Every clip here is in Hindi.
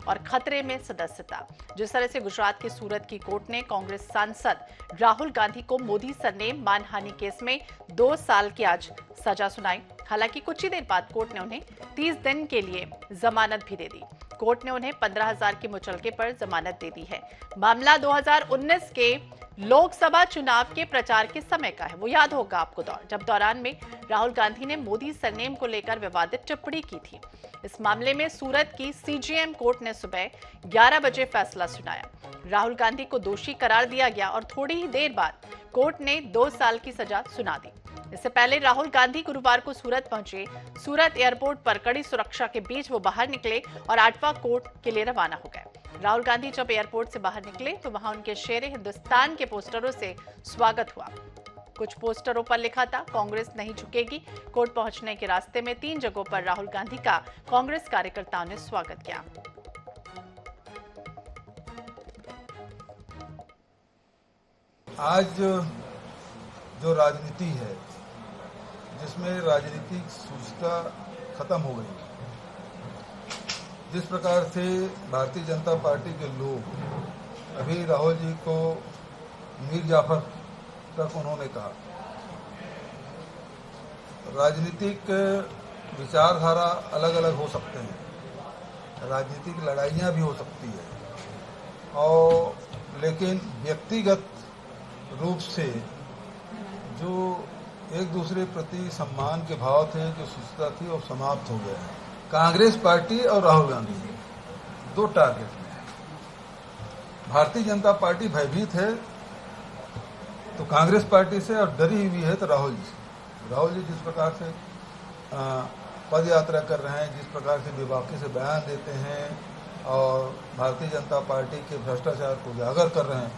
और खतरे में सदस्यता। जिस तरह से गुजरात के सूरत की कोर्ट ने कांग्रेस सांसद राहुल गांधी को मोदी सरनेम मानहानि केस में 2 साल की आज सजा सुनाई। हालांकि कुछ ही देर बाद कोर्ट ने उन्हें 30 दिन के लिए जमानत भी दे दी। कोर्ट ने उन्हें 15,000 के मुचलके पर जमानत दे दी है। मामला 2019 के लोकसभा चुनाव के प्रचार के समय का है। वो याद होगा आपको जब दौरान में राहुल गांधी ने मोदी सरनेम को लेकर विवादित टिप्पणी की थी। इस मामले में सूरत की सीजेएम कोर्ट ने सुबह 11 बजे फैसला सुनाया। राहुल गांधी को दोषी करार दिया गया और थोड़ी ही देर बाद कोर्ट ने 2 साल की सजा सुना दी। इससे पहले राहुल गांधी गुरुवार को सूरत पहुंचे। सूरत एयरपोर्ट पर कड़ी सुरक्षा के बीच वो बाहर निकले और आठवां कोर्ट के लिए रवाना हो गए। राहुल गांधी जब एयरपोर्ट से बाहर निकले तो वहां उनके शेरे हिंदुस्तान के पोस्टरों से स्वागत हुआ। कुछ पोस्टरों पर लिखा था, कांग्रेस नहीं झुकेगी। कोर्ट पहुंचने के रास्ते में 3 जगहों पर राहुल गांधी का कांग्रेस कार्यकर्ताओं ने स्वागत किया। आज जो राजनीति है, जिसमें राजनीतिक सुस्ता खत्म हो गई, जिस प्रकार से भारतीय जनता पार्टी के लोग अभी राहुल जी को मीर जाफर तक उन्होंने कहा, राजनीतिक विचारधारा अलग अलग हो सकते हैं, राजनीतिक लड़ाइयाँ भी हो सकती है, और लेकिन व्यक्तिगत रूप से जो एक दूसरे प्रति सम्मान के भाव थे, जो सुस्ता थी, वो समाप्त हो गया है। कांग्रेस पार्टी और राहुल गांधी 2 टारगेट में है। भारतीय जनता पार्टी भयभीत है तो कांग्रेस पार्टी से, और डरी हुई है तो राहुल जी से। राहुल जी जिस प्रकार से पद यात्रा कर रहे हैं, जिस प्रकार से बेबाकी से बयान देते हैं और भारतीय जनता पार्टी के भ्रष्टाचार को उजागर कर रहे हैं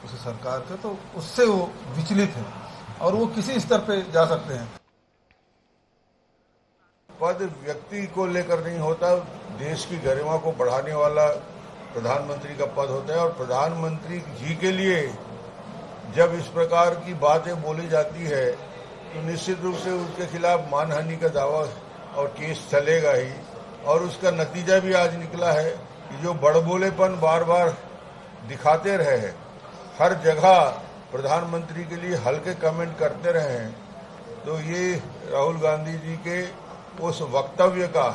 उस सरकार के, तो उससे वो विचलित हैं और वो किसी स्तर पे जा सकते हैं। पद व्यक्ति को लेकर नहीं होता, देश की गरिमा को बढ़ाने वाला प्रधानमंत्री का पद होता है। और प्रधानमंत्री जी के लिए जब इस प्रकार की बातें बोली जाती है तो निश्चित रूप से उसके खिलाफ मानहानि का दावा और केस चलेगा ही। और उसका नतीजा भी आज निकला है कि जो बड़बोलेपन बार बार दिखाते रहे हैं, हर जगह प्रधानमंत्री के लिए हल्के कमेंट करते रहे हैं, तो ये राहुल गांधी जी के उस वक्तव्य का।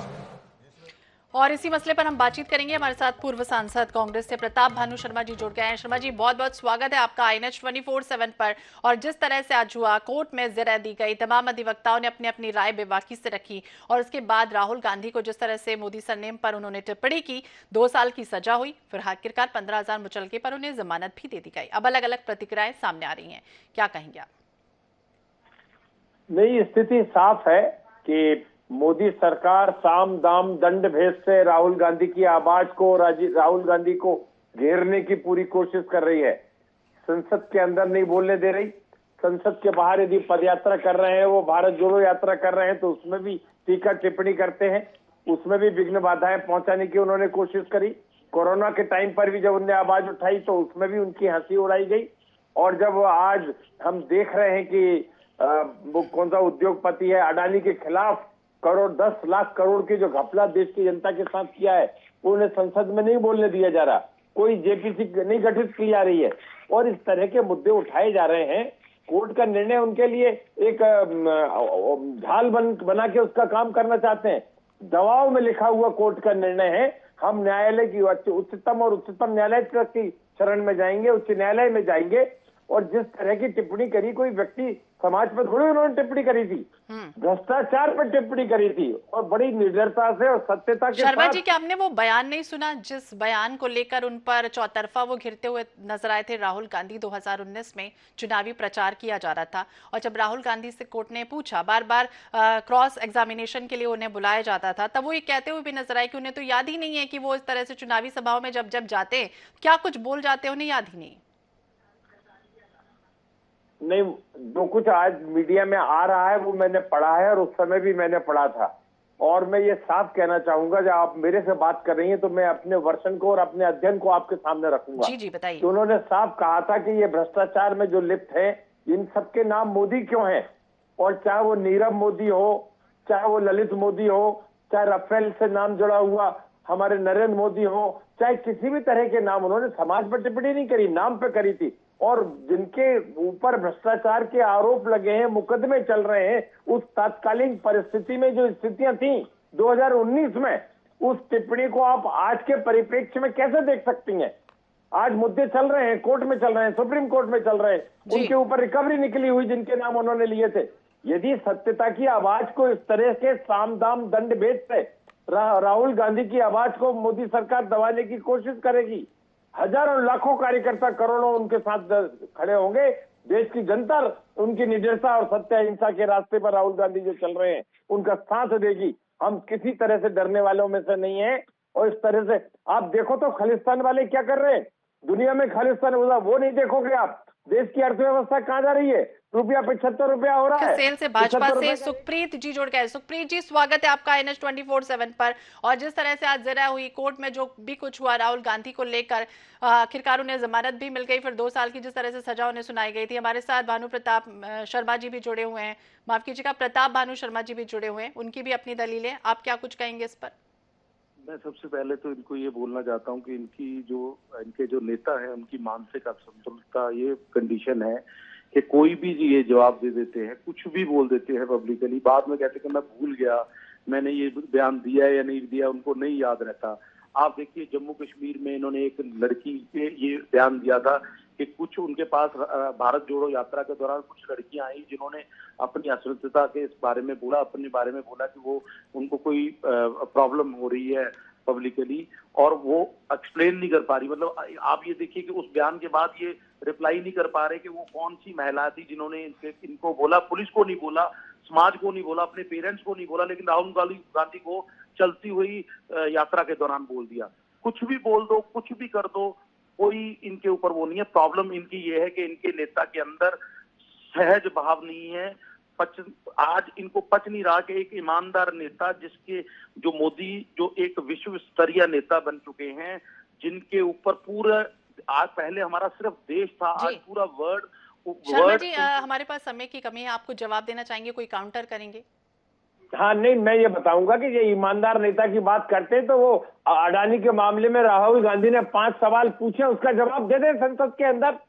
और इसी मसले पर हम बातचीत करेंगे। हमारे साथ पूर्व सांसद कांग्रेस से प्रताप भानु शर्मा जी जुड़ गए हैं। शर्मा जी, बहुत बहुत स्वागत है आपका INH 24/7 पर। और जिस तरह से आज हुआ, कोर्ट में ज़िरह दी गई, तमाम अधिवक्ताओं ने अपनी अपनी राय बेबाकी से रखी और उसके बाद राहुल गांधी को जिस तरह से मोदी सरनेम पर उन्होंने टिप्पणी की, 2 साल की सजा हुई, फिर आखिरकार 15,000 मुचलके पर उन्हें जमानत भी दे दी गई। अब अलग अलग प्रतिक्रियाएं सामने आ रही हैं, क्या कहेंगे आप? नहीं, स्थिति साफ है कि मोदी सरकार साम दाम दंड भेद से राहुल गांधी की आवाज को, राहुल गांधी को घेरने की पूरी कोशिश कर रही है। संसद के अंदर नहीं बोलने दे रही। संसद के बाहर यदि पदयात्रा कर रहे हैं, वो भारत जोड़ो यात्रा कर रहे हैं, तो उसमें भी टीका टिप्पणी करते हैं, उसमें भी विघ्न बाधाएं पहुंचाने की उन्होंने कोशिश करी। कोरोना के टाइम पर भी जब उन्होंने आवाज उठाई तो उसमें भी उनकी हंसी उड़ाई गई। और जब आज हम देख रहे हैं कि वो कौन सा उद्योगपति है, अडानी के खिलाफ 10 लाख करोड़ की जो घपला देश की जनता के साथ किया है, उन्हें संसद में नहीं बोलने दिया जा रहा, कोई जेपीसी नहीं गठित की जा रही है और इस तरह के मुद्दे उठाए जा रहे हैं। कोर्ट का निर्णय उनके लिए एक ढाल बना के उसका काम करना चाहते हैं। दबाव में लिखा हुआ कोर्ट का निर्णय है। हम न्यायालय की उच्चतम और उच्चतम न्यायालय की शरण में जाएंगे, उच्च न्यायालय में जाएंगे। और जिस तरह की टिप्पणी करी, कोई व्यक्ति समाज पर थोड़ी उन्होंने टिप्पणी करी थी, भ्रष्टाचार पर टिप्पणी करी थी और बड़ी निडरता से और सत्यता के साथ। शर्मा जी, क्या आपने वो बयान नहीं सुना जिस बयान को लेकर उन पर चौतरफा वो घिरते हुए नजर आए थे? राहुल गांधी 2019 में चुनावी प्रचार किया जा रहा था और जब राहुल गांधी से कोर्ट ने पूछा, बार बार क्रॉस एग्जामिनेशन के लिए उन्हें बुलाया जाता था, तब वो ये कहते हुए भी नजर आए कि उन्हें तो याद ही नहीं है कि वो इस तरह से चुनावी सभाओं में जब जब जाते क्या कुछ बोल जाते, उन्हें याद ही नहीं। नहीं, जो कुछ आज मीडिया में आ रहा है वो मैंने पढ़ा है और उस समय भी मैंने पढ़ा था। और मैं ये साफ कहना चाहूंगा, जब आप मेरे से बात कर रही हैं तो मैं अपने वर्षन को और अपने अध्ययन को आपके सामने रखूंगा। जी जी, बताइए। तो उन्होंने साफ कहा था कि ये भ्रष्टाचार में जो लिप्त है, इन सबके नाम मोदी क्यों हैं? और चाहे वो नीरव मोदी हो, चाहे वो ललित मोदी हो, चाहे राफेल से नाम जुड़ा हुआ हमारे नरेंद्र मोदी हो, चाहे किसी भी तरह के नाम, उन्होंने समाज पर टिप्पणी नहीं करी, नाम पे करी थी। और जिनके ऊपर भ्रष्टाचार के आरोप लगे हैं, मुकदमे चल रहे हैं, उस तात्कालीन परिस्थिति में जो स्थितियां थी 2019 में, उस टिप्पणी को आप आज के परिप्रेक्ष्य में कैसे देख सकती हैं? आज मुद्दे चल रहे हैं, कोर्ट में चल रहे हैं, सुप्रीम कोर्ट में चल रहे हैं, उनके ऊपर रिकवरी निकली हुई जिनके नाम उन्होंने लिए थे। यदि सत्यता की आवाज को इस तरह के साम दाम दंड भेद से राहुल गांधी की आवाज को मोदी सरकार दबाने की कोशिश करेगी, हजारों लाखों कार्यकर्ता, करोड़ों उनके साथ खड़े होंगे। देश की जनता उनकी निर्दयता और सत्य अहिंसा के रास्ते पर राहुल गांधी जो चल रहे हैं उनका साथ देगी। हम किसी तरह से डरने वालों में से नहीं है। और इस तरह से आप देखो तो खालिस्तान वाले क्या कर रहे हैं, दुनिया में खालिस्तान वो नहीं देखोगे आप। देश की अर्थव्यवस्था कहां जा रही है, रुपया 75 रुपया हो रहा है। सेल से भाजपा से सुखप्रीत जी जुड़ गए। सुखप्रीत जी, स्वागत है आपका NH24/7 पर। और जिस तरह से आज जरा हुई कोर्ट में जो भी कुछ हुआ राहुल गांधी को लेकर, आखिरकार उन्हें जमानत भी मिल गई, फिर 2 साल की जिस तरह से सजा उन्हें सुनाई गई थी। हमारे साथ भानु प्रताप शर्मा जी भी जुड़े हुए हैं, माफ कीजिएगा प्रताप भानु शर्मा जी भी जुड़े हुए हैं, उनकी भी अपनी दलीलें। आप क्या कुछ कहेंगे इस पर? मैं सबसे पहले तो इनको ये बोलना चाहता हूँ कि इनके जो नेता हैं उनकी मानसिक असंतुलित ये कंडीशन है कि कोई भी ये जवाब दे देते हैं, कुछ भी बोल देते हैं पब्लिकली, बाद में कहते हैं कि मैं भूल गया, मैंने ये बयान दिया या नहीं दिया, उनको नहीं याद रहता। आप देखिए जम्मू कश्मीर में इन्होंने एक लड़की पे ये बयान दिया था कि कुछ उनके पास भारत जोड़ो यात्रा के दौरान कुछ लड़कियां आई जिन्होंने अपनी असुरक्षता के इस बारे में बोला, अपने बारे में बोला कि वो उनको कोई प्रॉब्लम हो रही है पब्लिकली, और वो एक्सप्लेन नहीं कर पा रही। मतलब आप ये देखिए कि उस बयान के बाद ये रिप्लाई नहीं कर पा रहे कि वो कौन सी महिला थी जिन्होंने इनको बोला। पुलिस को नहीं बोला, समाज को नहीं बोला, अपने पेरेंट्स को नहीं बोला, लेकिन राहुल गांधी को चलती हुई यात्रा के दौरान बोल दिया। कुछ भी बोल दो, कुछ भी कर दो, कोई इनके ऊपर वो नहीं है। प्रॉब्लम इनकी ये है कि इनके नेता के अंदर सहज भाव नहीं है। आज इनको पच नहीं रहा कि एक ईमानदार नेता, जिसके जो मोदी जो एक विश्व स्तरीय नेता बन चुके हैं, जिनके ऊपर पूरा, आज पहले हमारा सिर्फ देश था, आज पूरा शर्मा जी, हमारे पास समय की कमी है, आपको जवाब देना चाहेंगे, कोई काउंटर करेंगे? हाँ, नहीं, मैं ये बताऊंगा कि ये ईमानदार नेता की बात करते हैं तो वो अडानी के मामले में राहुल गांधी ने 5 सवाल पूछे, उसका जवाब दे दे संसद के अंदर।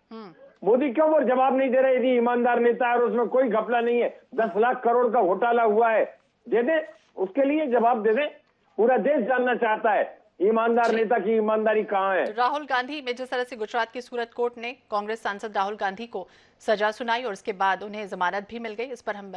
मोदी क्यों वो जवाब नहीं दे रहे? यदि ईमानदार नेता है और उसमें कोई घपला नहीं है, 10 लाख करोड़ का घोटाला हुआ है, दे दे, उसके लिए जवाब दे दे। पूरा देश जानना चाहता है ईमानदार नेता की ईमानदारी कहाँ है। राहुल गांधी में जिस तरह से गुजरात की सूरत कोर्ट ने कांग्रेस सांसद राहुल गांधी को सजा सुनाई और उसके बाद उन्हें जमानत भी मिल गई, इस पर हम